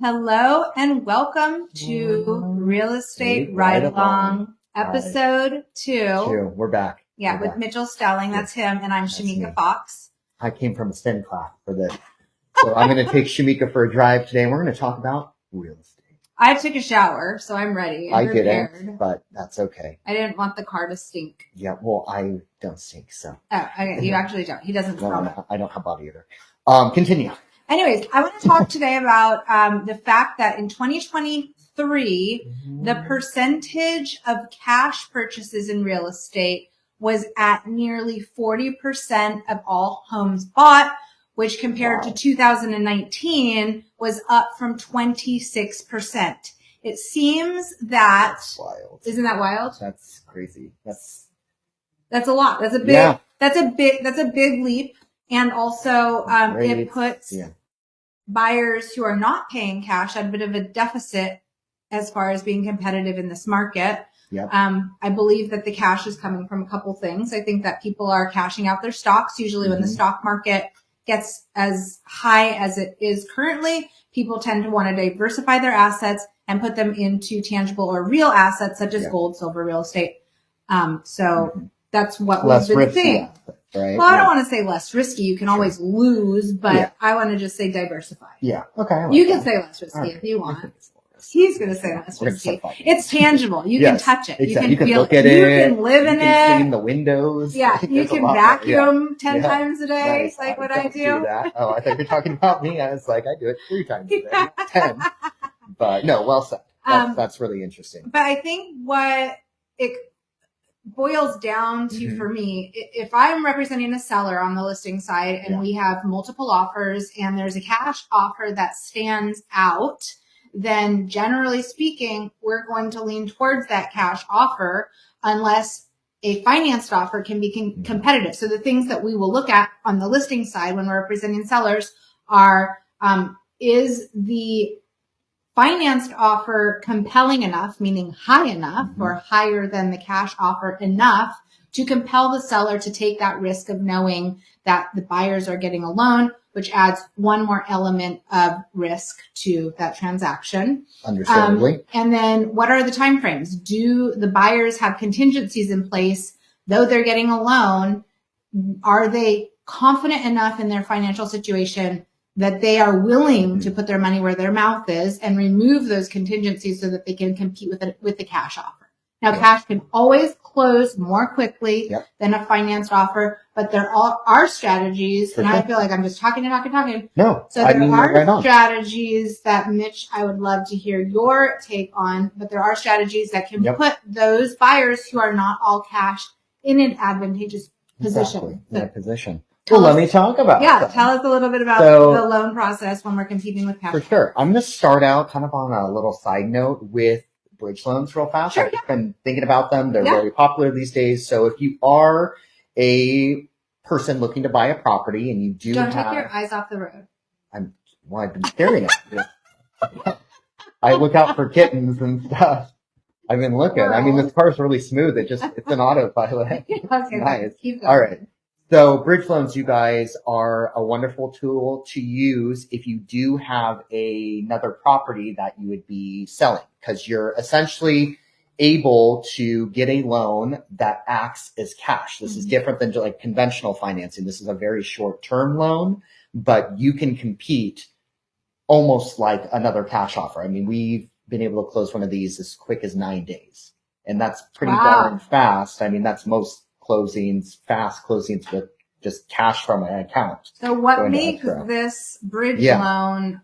Hello and welcome to Real Estate Ride Along, episode 2. We're back. Yeah, with Mitchell Stelling. That's him. And I'm Shemeika Fox. I came from a STEM class for this. So I'm going to take Shemeika for a drive today, and we're going to talk about real estate. I took a shower, so I'm ready. I didn't, but that's okay. I didn't want the car to stink. Yeah, well, I don't stink, so. Oh, okay. You actually don't. He doesn't smell it. I don't have body either. Continue. Anyways, I want to talk today about the fact that in 2023, the percentage of cash purchases in real estate was at nearly 40% of all homes bought, which compared to 2019 was up from 26%. It seems that That's wild. Isn't that wild? That's crazy. That's a lot. That's a big leap. And also, it puts buyers who are not paying cash at a bit of a deficit as far as being competitive in this market. Yep. I believe that the cash is coming from a couple things. I think that people are cashing out their stocks. Usually when the stock market gets as high as it is currently, people tend to want to diversify their assets and put them into tangible or real assets such as gold, silver, real estate. That's what we've been seeing. Right? Well, I don't want to say less risky. You can always lose, but I want to just say diversify. Yeah. Okay. You can say less risky if you want. He's going to say less risky. It's tangible. You can touch it. Exactly. You can feel look at it. You it. can live in you can it. clean the windows. Yeah. You can vacuum 10 times a day. Nice. Like what I I don't do. That. Oh, I thought you were talking about me. I was like, I do it 3 times a day, not 10. But no, well said. That's really interesting. But I think what it boils down to for me, if I'm representing a seller on the listing side and we have multiple offers and there's a cash offer that stands out, then generally speaking, we're going to lean towards that cash offer unless a financed offer can be competitive. So the things that we will look at on the listing side when we're representing sellers are, is the financed offer compelling enough, meaning high enough or higher than the cash offer enough to compel the seller to take that risk of knowing that the buyers are getting a loan, which adds one more element of risk to that transaction. Understandably. And then what are the timeframes? Do the buyers have contingencies in place, though they're getting a loan? Are they confident enough in their financial situation that they are willing to put their money where their mouth is and remove those contingencies so that they can compete with the cash offer? Now, cash can always close more quickly than a financed offer, but there are strategies, and I feel like I'm just talking. No, so there are strategies that, Mitch, I would love to hear your take on, but there are strategies that can put those buyers who are not all cash in an advantageous position. Well, let me talk about that. Tell us a little bit about the loan process when we're competing with cash. For sure. I'm going to start out kind of on a little side note with bridge loans real fast. I've been thinking about them. They're very popular these days. So if you are a person looking to buy a property and you Don't take your eyes off the road. I've been staring at you. I look out for kittens and stuff. I've been looking. I mean, this car's really smooth. It's an autopilot. Okay, nice. Keep going. All right. So bridge loans, you guys, are a wonderful tool to use if you do have another property that you would be selling, because you're essentially able to get a loan that acts as cash. This is different than like conventional financing. This is a very short-term loan, but you can compete almost like another cash offer. I mean, we've been able to close one of these as quick as 9 days, and that's pretty darn fast. I mean, that's most fast closings with just cash from an account. So what makes this bridge loan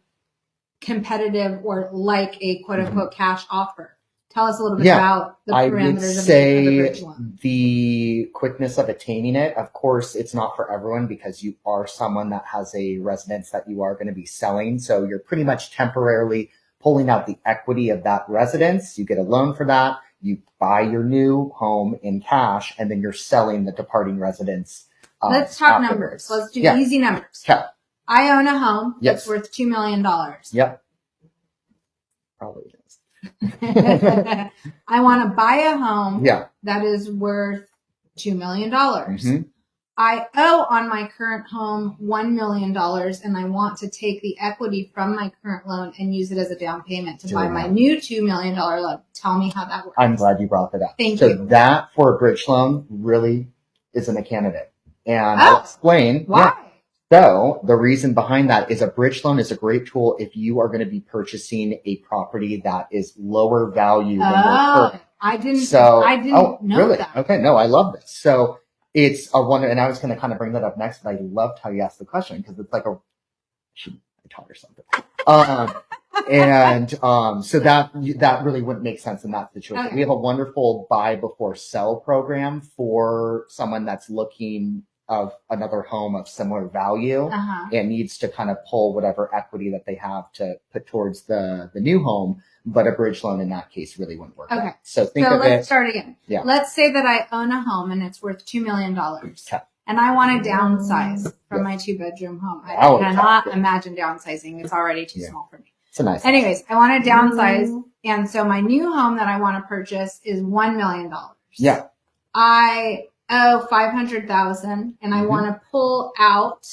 competitive or like a quote unquote cash offer? Tell us a little bit about the parameters of the bridge loan. The quickness of attaining it. Of course, it's not for everyone because you are someone that has a residence that you are going to be selling. So you're pretty much temporarily pulling out the equity of that residence. You get a loan for that. You buy your new home in cash, and then you're selling the departing residence. Let's talk numbers. Let's do easy numbers. Okay. I own a home that's worth $2 million. Yep. Probably is. I want to buy a home that is worth $2 million. I owe on my current home $1 million and I want to take the equity from my current loan and use it as a down payment to buy my new $2 million loan. Tell me how that works. I'm glad you brought that up. Thank you. you. So that for a bridge loan really isn't a candidate. And I'll explain. Why? Yeah. So the reason behind that is a bridge loan is a great tool if you are going to be purchasing a property that is lower value than your current. I didn't know really? that. Okay. No, I love this. So it's a wonder, and I was going to kind of bring that up next, but I loved how you asked the question because it's like I taught her something. So that really wouldn't make sense in that situation. Okay. We have a wonderful buy before sell program for someone that's looking of another home of similar value and needs to kind of pull whatever equity that they have to put towards the new home. But a bridge loan in that case really wouldn't work. Okay. Out. So let's start again. Yeah. Let's say that I own a home and it's worth $2 million. Okay. And I want to downsize from my 2-bedroom home. I cannot imagine downsizing. It's already too small for me. It's a nice Anyways, I want to downsize. And so my new home that I want to purchase is $1 million. Yeah. I owe $500,000 and I want to pull out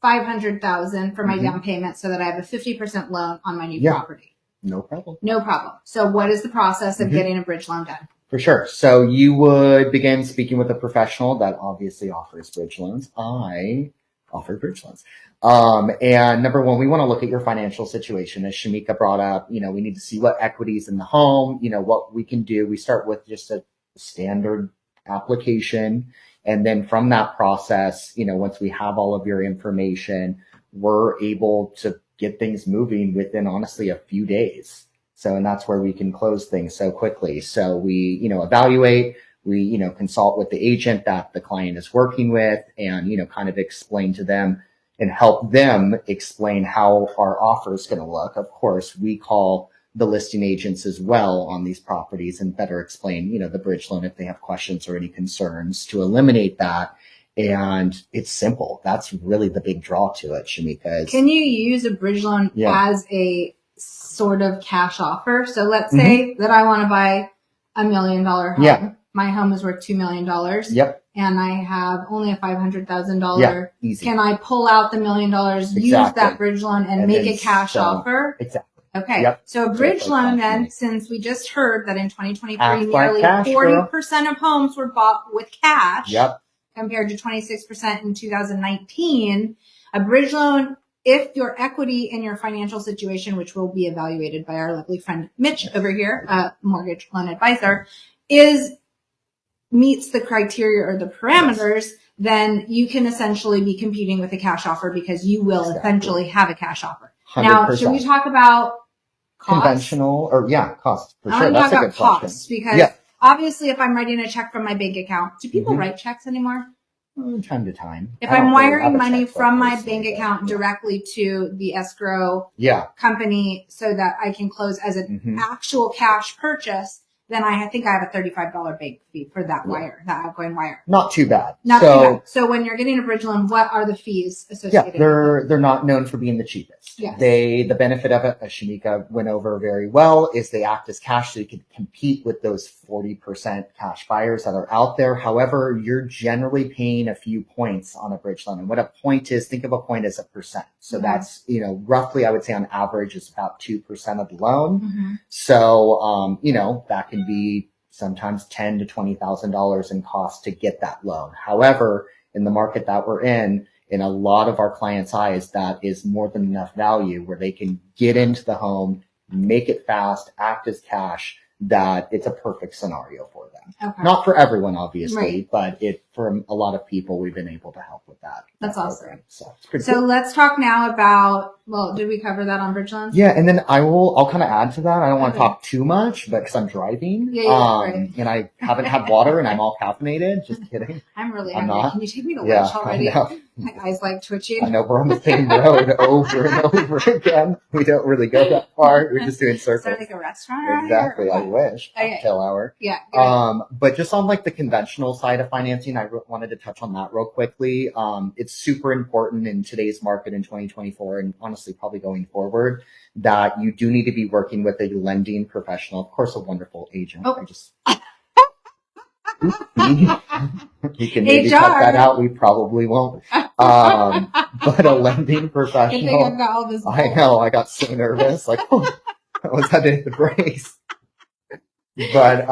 $500,000 for my down payment so that I have a 50% loan on my new property. No problem. No problem. So what is the process of getting a bridge loan done? For sure. So you would begin speaking with a professional that obviously offers bridge loans. I offer bridge loans. And number one, we want to look at your financial situation. As Shemeika brought up, we need to see what equity is in the home, what we can do. We start with just a standard application. And then from that process, once we have all of your information, we're able to get things moving within honestly a few days. So, and that's where we can close things so quickly. So we, evaluate, we, consult with the agent that the client is working with and, kind of explain to them and help them explain how our offer is going to look. Of course, we call the listing agents as well on these properties and better explain, the bridge loan if they have questions or any concerns to eliminate that. And it's simple. That's really the big draw to it, Shemeika. Can you use a bridge loan as a sort of cash offer? So let's say that I want to buy $1 million home. Yeah. My home is worth $2 million. Yep. And I have only a $500,000. Easy. Can I pull out the $1 million, use that bridge loan and make a cash offer? Exactly. Okay. Yep. So a bridge loan then, since we just heard that in 2023, nearly 40% of homes were bought with cash. Yep. Compared to 26% in 2019, a bridge loan, if your equity and your financial situation, which will be evaluated by our lovely friend Mitch over here, mortgage loan advisor, meets the criteria or the parameters, then you can essentially be competing with a cash offer because you will essentially have a cash offer. 100%. Now, should we talk about costs? Conventional or costs for sure. That's a good question. Because obviously, if I'm writing a check from my bank account, do people write checks anymore? Time to time. If I'm wiring money from my bank account directly to the escrow company so that I can close as an actual cash purchase, then I think I have a $35 bank fee for that wire, that outgoing wire. Not too bad. Not too bad. So when you're getting a bridge loan, what are the fees associated? Yeah, they're not known for being the cheapest. Yes. The benefit of it, as Shemeika went over very well, is they act as cash so you can compete with those 40% cash buyers that are out there. However, you're generally paying a few points on a bridge loan. And what a point is, think of a point as a percent. So that's, roughly I would say on average is about 2% of the loan. So, that can be sometimes $10,000 to $20,000 in cost to get that loan. However, in the market that we're in a lot of our clients' eyes, that is more than enough value where they can get into the home, make it fast, act as cash, that it's a perfect scenario for them. Okay. Not for everyone, obviously, but for a lot of people, we've been able to help with that. That's awesome. So it's pretty cool. So let's talk now about, did we cover that on bridge loans? Yeah. And then I'll kind of add to that. I don't want to talk too much, but cause I'm driving. And I haven't had water and I'm all caffeinated. Just kidding. I'm really hungry. Can you take me to lunch already? My eyes like twitching. I know we're on the same road over and over again. We don't really go that far. We're just doing circles. Is there like a restaurant Exactly. Here? I wish. Cocktail hour. Yeah. But just on like the conventional side of financing, I wanted to touch on that real quickly. It's super important in today's market in 2024 and honestly probably going forward that you do need to be working with a lending professional, of course, a wonderful agent. You can maybe cut that out. We probably won't. But a lending professional. I know. I got so nervous. Like, I was had to hit the brakes. But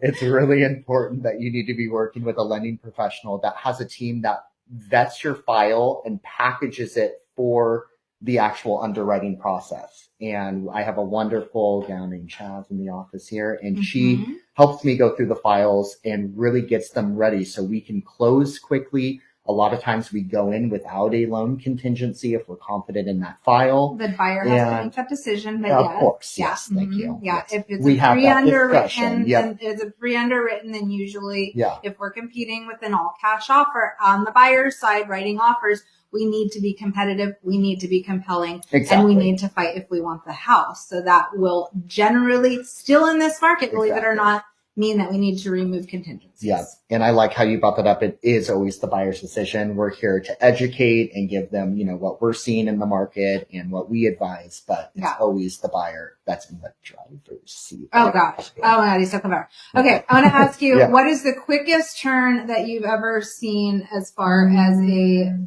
it's really important that you need to be working with a lending professional that has a team that vets your file and packages it for the actual underwriting process. And I have a wonderful gal named Chaz in the office here, and she helps me go through the files and really gets them ready so we can close quickly. A lot of times we go in without a loan contingency if we're confident in that file. The buyer has to make that decision, but of course, yes, thank you. Yeah, yes. if it's pre-underwritten, then it's a pre-underwritten, then usually if we're competing with an all-cash offer on the buyer's side, writing offers, we need to be competitive, we need to be compelling, and we need to fight if we want the house. So that will generally, still in this market, believe it or not, mean that we need to remove contingencies. Yeah. And I like how you brought that up. It is always the buyer's decision. We're here to educate and give them, what we're seeing in the market and what we advise, but it's always the buyer that's in the driver's seat. Oh gosh. Oh my God, he's so clever. Okay. I want to ask you, what is the quickest turn that you've ever seen as far as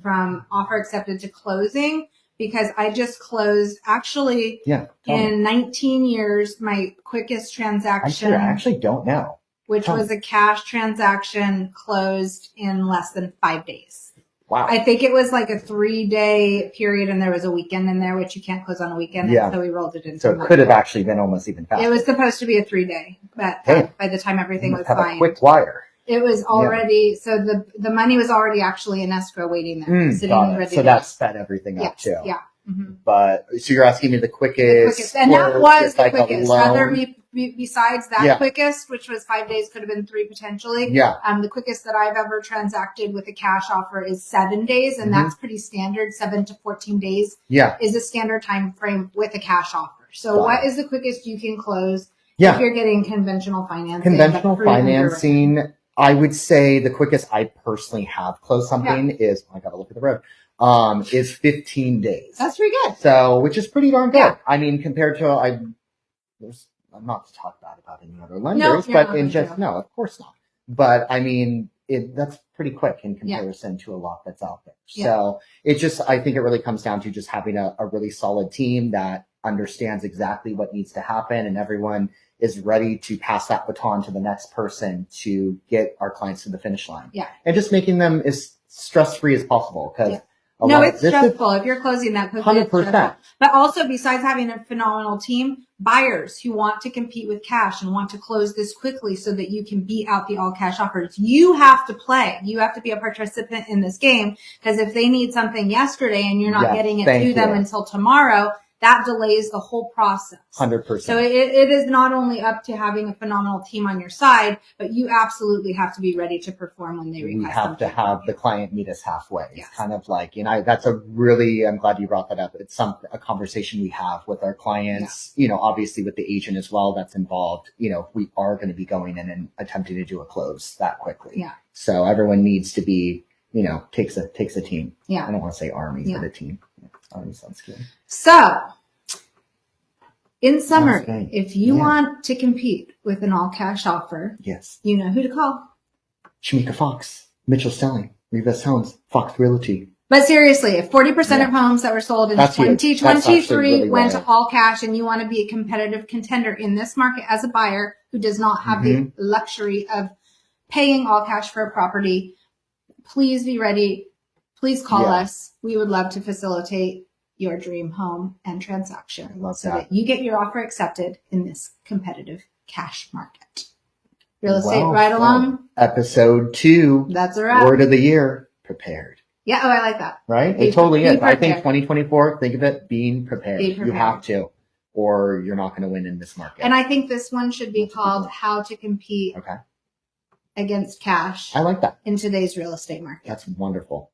from offer accepted to closing? Because I just closed actually in 19 years, my quickest transaction. I actually don't know. Which was a cash transaction closed in less than 5 days. Wow. I think it was like a 3-day period and there was a weekend in there, which you can't close on a weekend. Yeah. So we rolled it into So it could have actually been almost even faster. It was supposed to be a 3-day, but by the time everything was fine. A quick wire. It was already, so the money was already actually in escrow waiting there. Sitting ready so that sped everything up too. Yeah. But so you're asking me the quickest. And that was the quickest. Besides that quickest, which was 5 days, could have been 3 potentially. Yeah. The quickest that I've ever transacted with a cash offer is 7 days, and that's pretty standard. 7 to 14 days is a standard time frame with a cash offer. So what is the quickest you can close if you're getting conventional financing? Conventional financing, I would say the quickest I personally have closed something is, I gotta look at the road, is 15 days. That's pretty good. So, which is pretty darn good. Yeah. I mean, compared to, I'm not to talk bad about any other lenders, but no, of course not. But I mean, that's pretty quick in comparison to a lot that's out there. Yeah. So I think it really comes down to just having a really solid team that understands exactly what needs to happen, and everyone is ready to pass that baton to the next person to get our clients to the finish line. Yeah. And just making them as stress-free as possible. Because it's stressful. If you're closing that quickly, 100%. But also, besides having a phenomenal team, buyers who want to compete with cash and want to close this quickly so that you can beat out the all-cash offers. You have to play. You have to be a participant in this game, because if they need something yesterday and you're not getting it to them until tomorrow, that delays the whole process. 100%. So it is not only up to having a phenomenal team on your side, but you absolutely have to be ready to perform when they request. We have to have the client meet us halfway. Yes. It's kind of like, that's I'm glad you brought that up. It's a conversation we have with our clients, obviously with the agent as well that's involved. We are going to be going in and attempting to do a close that quickly. Yeah. So everyone needs to be, takes a team. Yeah. I don't want to say army, but a team. Army sounds good. So, in summary, if you want to compete with an all-cash offer, you know who to call. Shemeika Fox, Mitchell Selling, Rivas Homes, Fox Realty. But seriously, if 40% of homes that were sold in 2023 went to all cash, and you want to be a competitive contender in this market as a buyer who does not have the luxury of paying all cash for a property, please be ready. Please call us. We would love to facilitate your dream home and transaction so that you get your offer accepted in this competitive cash market. Real estate right along. Episode 2. That's a wrap. Word of the year, prepared. Yeah, I like that. Right? It totally is. I think 2024, think of it, being prepared. You have to, or you're not going to win in this market. And I think this one should be called How to Compete against Cash. I like that. In today's real estate market. That's wonderful.